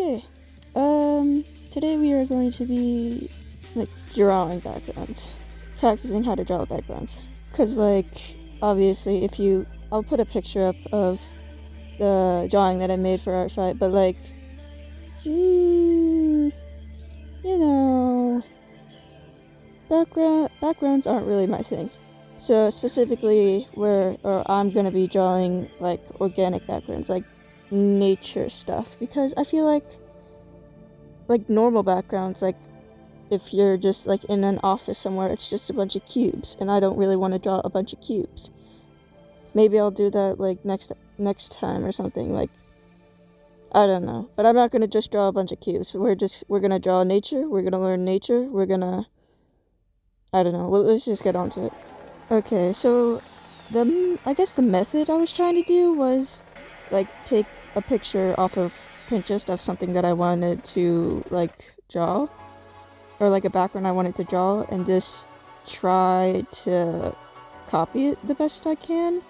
Okay. Today we are going to be drawing backgrounds, practicing how to draw backgrounds. Cause obviously, I'll put a picture up of the drawing that I made for Art Fight, but backgrounds aren't really my thing. So specifically, I'm gonna be drawing organic backgrounds, like nature stuff, because I feel like normal backgrounds, if you're just in an office somewhere, it's just a bunch of cubes, and I don't really want to draw a bunch of cubes. Maybe I'll do that next time or something. I don't know, but I'm not gonna just draw a bunch of cubes. We're gonna draw nature. We're gonna learn nature. I don't know. Well, let's just get on to it. Okay, so I guess the method I was trying to do was take a picture off of Pinterest of something that I wanted to draw, or a background I wanted to draw, and just try to copy it the best I can.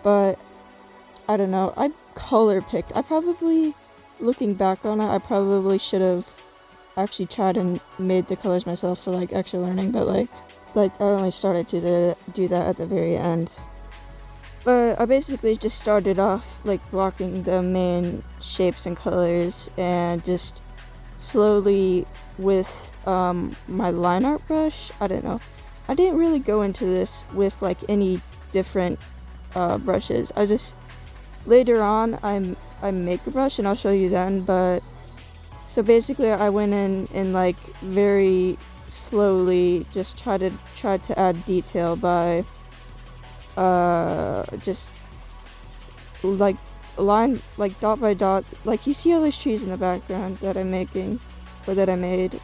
But I don't know, I color picked. Looking back on it, I probably should have actually tried and made the colors myself for extra learning, but I only started to do that at the very end. But I basically just started off blocking the main shapes and colors, and just slowly with my line art brush. I don't know, I didn't really go into this with any different brushes. I just later on I make a brush and I'll show you then. But so basically I went in and very slowly just tried to add detail by just line dot by dot, you see all those trees in the background that I'm making, or that I made.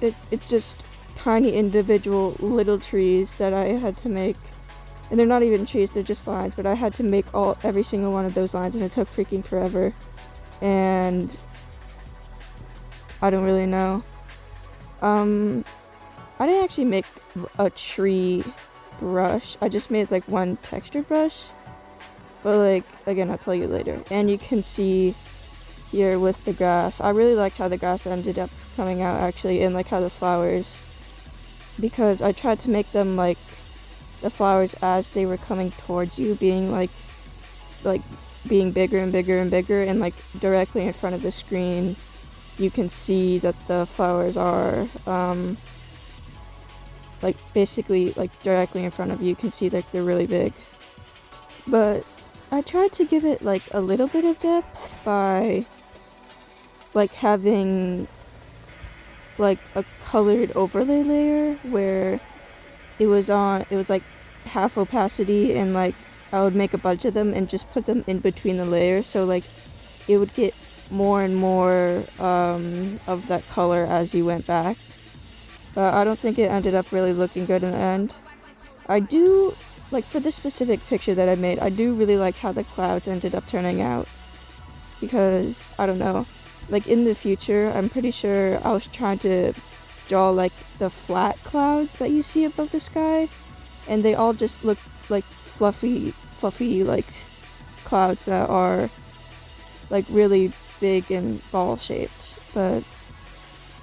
It's just tiny individual little trees that I had to make, and they're not even trees, they're just lines, but I had to make every single one of those lines, and it took freaking forever. And I don't really know. I didn't actually make a tree brush. I just made one texture brush. But again, I'll tell you later. And you can see here with the grass. I really liked how the grass ended up coming out actually, and how the flowers, because I tried to make them the flowers as they were coming towards you, being being bigger and bigger and bigger, and directly in front of the screen you can see that the flowers are basically directly in front of you. You can see they're really big. But I tried to give it a little bit of depth by having a colored overlay layer where it was half opacity, and I would make a bunch of them and just put them in between the layers, so it would get more and more of that color as you went back. But I don't think it ended up really looking good in the end. I do, for this specific picture that I made, I do really like how the clouds ended up turning out, because I don't know, in the future I'm pretty sure I was trying to draw the flat clouds that you see above the sky, and they all just look fluffy clouds that are really big and ball shaped. But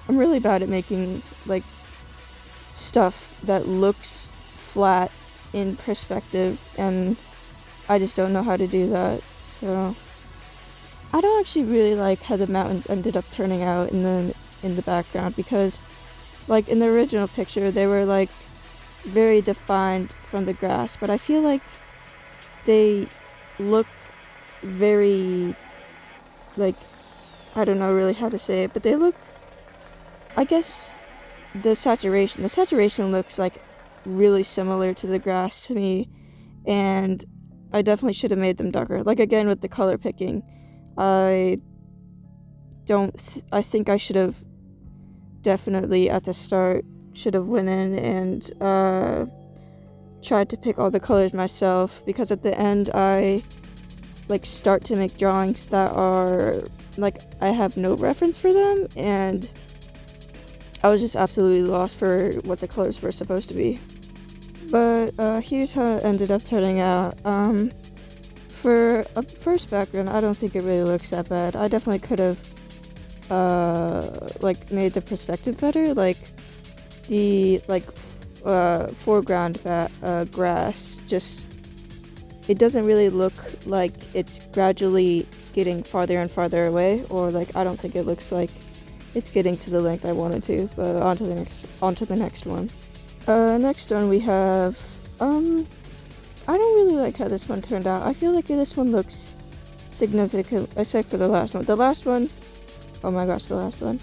I'm really bad at making stuff that looks flat in perspective, and I just don't know how to do that. So I don't actually really like how the mountains ended up turning out in the background, because in the original picture they were very defined from the grass, but I feel they look very I don't know really how to say it, but they look, I guess the saturation looks really similar to the grass to me, and I definitely should have made them darker. Again, with the color picking, I think I should have definitely at the start should have went in and tried to pick all the colors myself, because at the end I start to make drawings that are I have no reference for them, and I was just absolutely lost for what the colors were supposed to be. But here's how it ended up turning out. For a first background, I don't think it really looks that bad. I definitely could have like made the perspective better, like the foreground grass just, it doesn't really look like it's gradually getting farther and farther away, or like I don't think it looks like it's getting to the length I wanted to. But on to the next one. Next one we have I don't really like how this one turned out. I feel like this one looks significant, except for the last one. The last one, oh my gosh, the last one.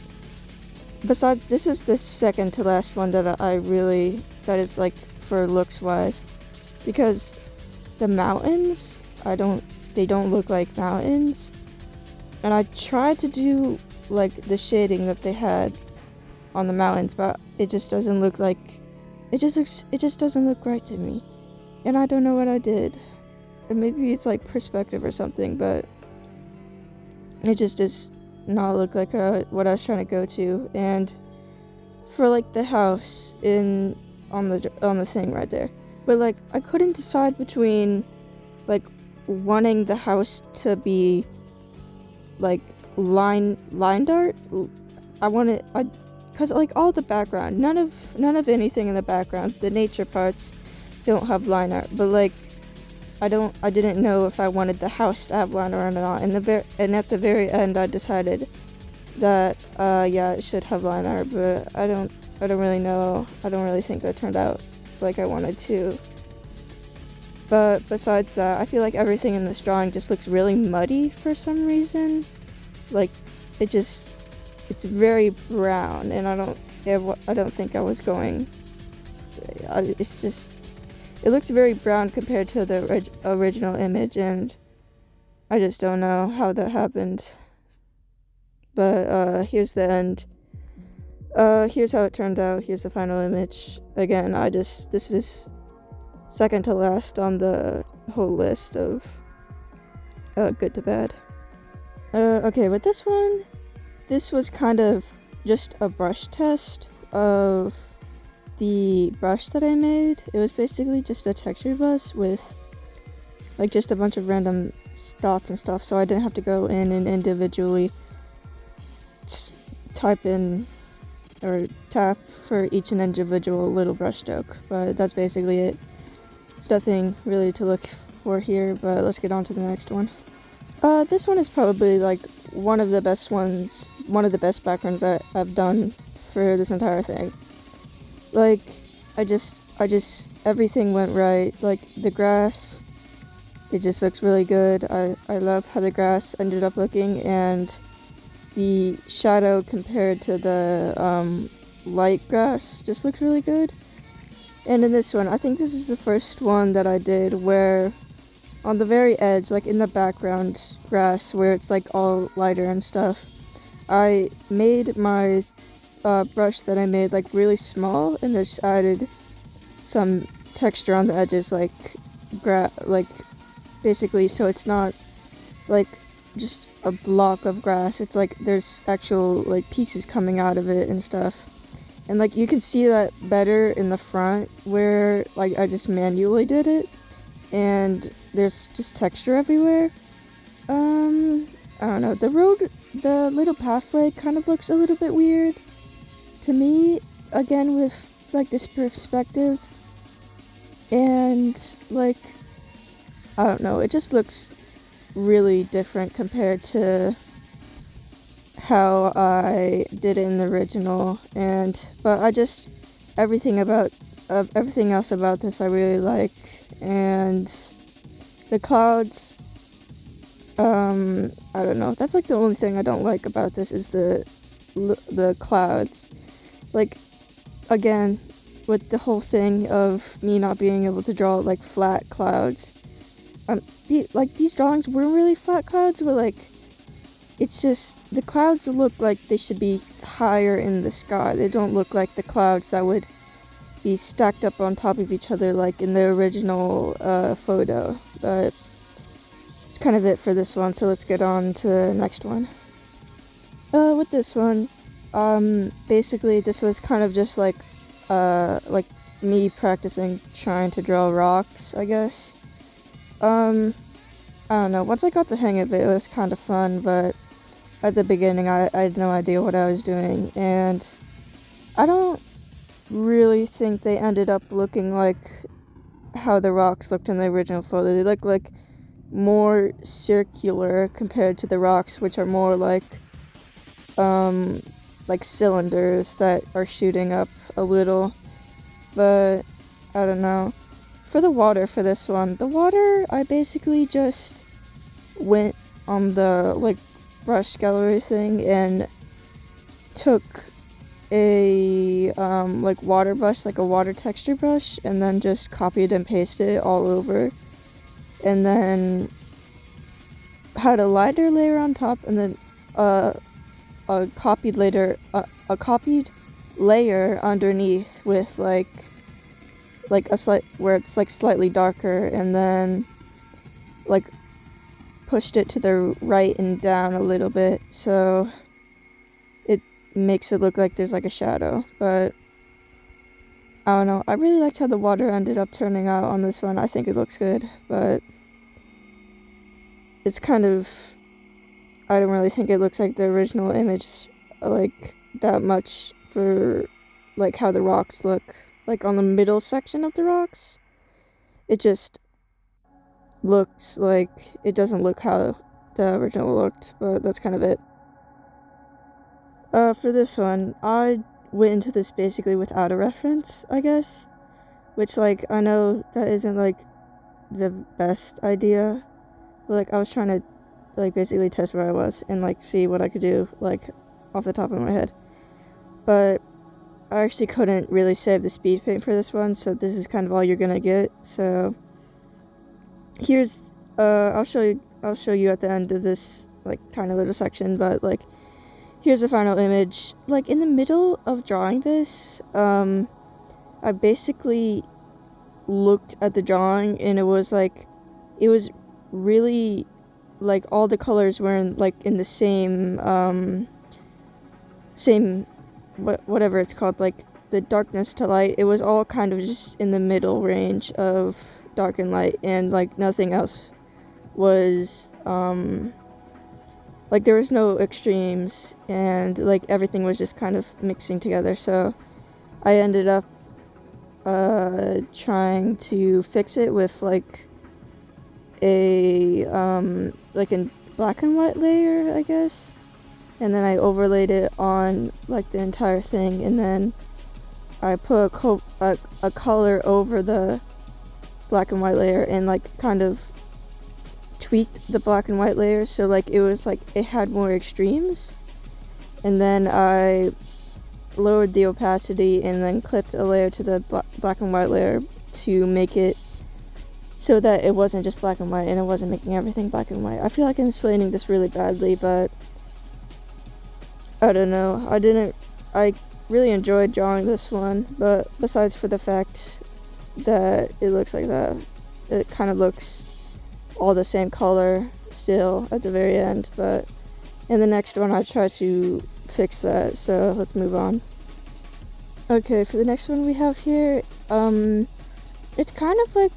Besides, this is the second to last one that that is like for looks wise, because the mountains, they don't look like mountains, and I tried to do like the shading that they had on the mountains, but it just doesn't look like, it just doesn't look right to me, and I don't know what I did. And maybe it's like perspective or something, but it just does not look like what I was trying to go to. And for like the house on the thing right there, but like I couldn't decide between like wanting the house to be like lined art. Because like all the background, none of anything in the background, the nature parts don't have line art, but like I didn't know if I wanted the house to have line art or not. And at the very end, I decided that yeah, it should have line art, but I don't really know. I don't really think that turned out like I wanted to. But besides that, I feel like everything in this drawing just looks really muddy for some reason. Like it's very brown, and I don't think I was going. It looks very brown compared to the original image, and I just don't know how that happened. But here's the end. Here's how it turned out. Here's the final image. Again, this is second to last on the whole list of good to bad. Okay, with this one, this was kind of just a brush test of the brush that I made. It was basically just a texture brush with like just a bunch of random dots and stuff, so I didn't have to go in and individually type in or tap for each and individual little brush stroke. But that's basically it. There's nothing really to look for here, but let's get on to the next one. This one is probably like one of the best backgrounds I've done for this entire thing. Like, I just, everything went right. Like, the grass, it just looks really good. I love how the grass ended up looking, and the shadow compared to the light grass just looks really good. And in this one, I think this is the first one that I did where on the very edge, like in the background grass where it's like all lighter and stuff, I made my brush that I made like really small, and just added some texture on the edges, like basically, so it's not like just a block of grass. It's like there's actual like pieces coming out of it and stuff, and like you can see that better in the front where like I just manually did it, and there's just texture everywhere. I don't know, the little pathway kind of looks a little bit weird to me, again, with like this perspective, and like I don't know, it just looks really different compared to how I did it in the original. But everything else about this I really like. And the clouds, I don't know, that's like the only thing I don't like about this is the clouds. Like, again, with the whole thing of me not being able to draw like flat clouds, these drawings weren't really flat clouds, but like it's just the clouds look like they should be higher in the sky. They don't look like the clouds that would be stacked up on top of each other like in the original photo. But it's kind of it for this one, so let's get on to the next one. With this one, basically this was kind of just like me practicing trying to draw rocks, I guess. I don't know, once I got the hang of it, it was kind of fun, but at the beginning I had no idea what I was doing, and I don't really think they ended up looking like how the rocks looked in the original photo. They look like more circular compared to the rocks, which are more like cylinders that are shooting up a little. But I don't know. For the water for this one, the water I basically just went on the like brush gallery thing and took a like water brush, like a water texture brush, and then just copied and pasted it all over, and then had a lighter layer on top, and then a copied layer underneath with like a slight where it's like slightly darker, and then like pushed it to the right and down a little bit so it makes it look like there's like a shadow. But I don't know, I really liked how the water ended up turning out on this one. I think it looks good, but it's kind of, I don't really think it looks like the original image like that much for like how the rocks look. Like on the middle section of the rocks, it just looks like it doesn't look how the original looked, but that's kind of it. For this one, I went into this basically without a reference, I guess, which like I know that isn't like the best idea, but like I was trying to like basically test where I was and like see what I could do like off the top of my head. But I actually couldn't really save the speed paint for this one, so this is kind of all you're gonna get. So here's I'll show you at the end of this like tiny little section, but like here's the final image. Like in the middle of drawing this, I basically looked at the drawing and it was really like all the colors were in the same whatever it's called, like the darkness to light. It was all kind of just in the middle range of dark and light, and like nothing else was like there was no extremes, and like everything was just kind of mixing together. So I ended up trying to fix it with like a like a black and white layer, I guess, and then I overlaid it on like the entire thing, and then I put a color over the black and white layer and like kind of tweaked the black and white layer so like it was like it had more extremes, and then I lowered the opacity and then clipped a layer to the black and white layer to make it so that it wasn't just black and white and it wasn't making everything black and white. I feel like I'm explaining this really badly, but I don't know. I really enjoyed drawing this one, but besides for the fact that it looks like that, it kind of looks all the same color still at the very end, but in the next one I try to fix that, so let's move on. Okay, for the next one we have here, it's kind of like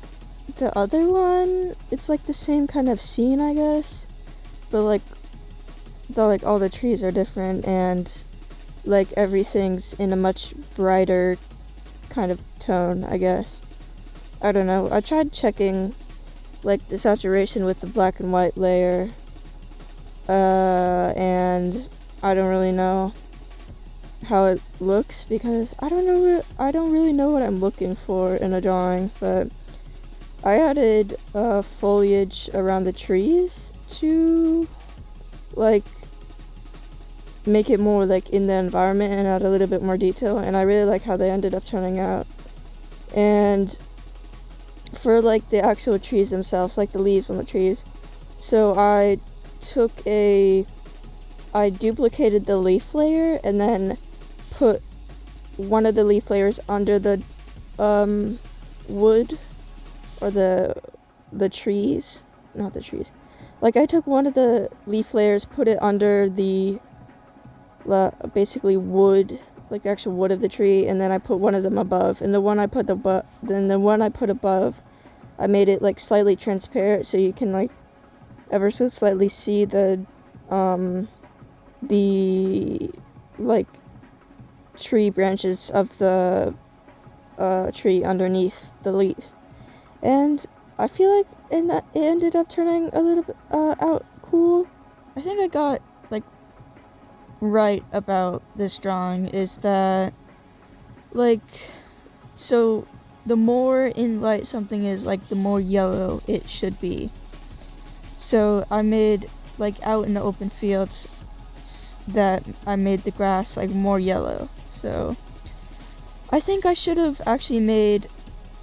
the other one. It's like the same kind of scene, I guess, but like all the trees are different and like everything's in a much brighter kind of tone, I guess. I don't know. I tried checking like the saturation with the black and white layer, and I don't really know how it looks because I don't really know what I'm looking for in a drawing. But I added foliage around the trees to like make it more like in the environment and add a little bit more detail, and I really like how they ended up turning out. And for like the actual trees themselves, like the leaves on the trees, so I duplicated the leaf layer and then put one of the leaf layers under the wood or the trees, not the trees. Like I took one of the leaf layers, put it under the basically wood, like the actual wood of the tree, and then I put one of them above, and the one I put above, I made it like slightly transparent so you can like ever so slightly see the like tree branches of the tree underneath the leaves, and I feel like it ended up turning a little bit out cool. I think I got like right about this drawing is that like so the more in light something is, like the more yellow it should be. So I made like out in the open fields that I made the grass like more yellow. So I think I should have actually made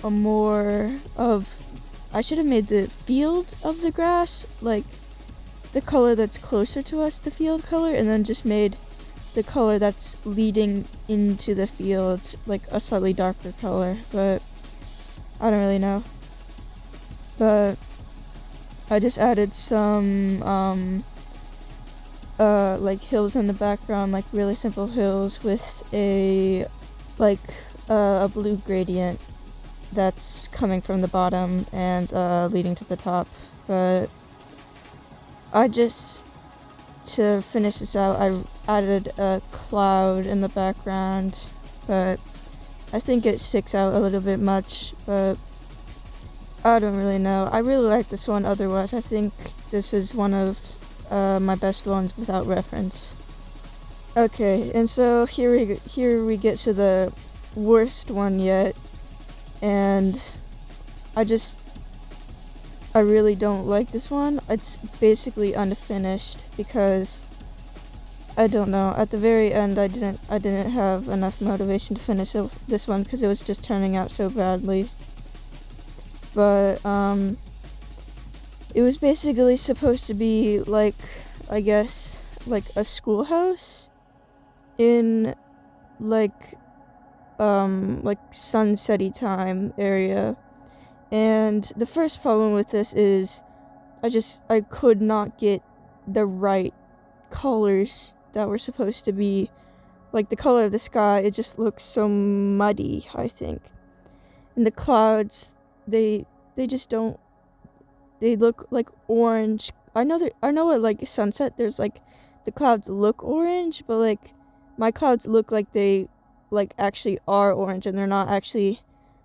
I should have made the field of the grass like the color that's closer to us, the field color, and then just made the color that's leading into the field like a slightly darker color, but I don't really know. But I just added some like hills in the background, like really simple hills with a blue gradient that's coming from the bottom and leading to the top. But to finish this out, I added a cloud in the background, but I think it sticks out a little bit much, but I don't really know. I really like this one otherwise. I think this is one of my best ones without reference. Okay, and so here we get to the worst one yet, and I really don't like this one. It's basically unfinished because I don't know. At the very end, I didn't have enough motivation to finish this one because it was just turning out so badly. But it was basically supposed to be like, I guess, like a schoolhouse in like sunsetty time area. And the first problem with this is I could not get the right colors that were supposed to be like the color of the sky. It just looks so muddy, I think. And the clouds, they just don't, they look like orange. I know at like sunset there's like the clouds look orange, but like my clouds look like they like actually are orange and they're not actually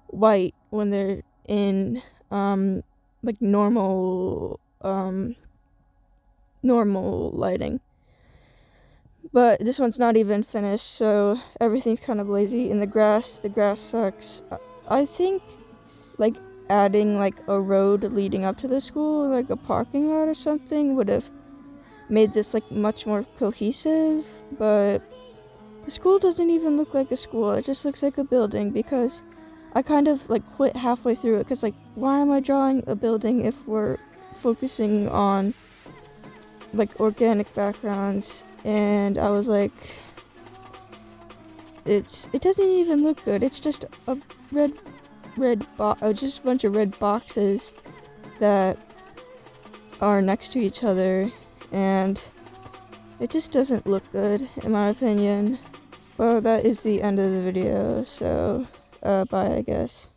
white when they're in like normal lighting. But this one's not even finished, so everything's kind of lazy. And the grass sucks. I think like adding like a road leading up to the school, like a parking lot or something, would have made this like much more cohesive. But the school doesn't even look like a school. It just looks like a building because I kind of like quit halfway through it because like, why am I drawing a building if we're focusing on like organic backgrounds? And I was like, it doesn't even look good. It's just a just a bunch of red boxes that are next to each other, and it just doesn't look good in my opinion. Well, that is the end of the video, so bye, I guess.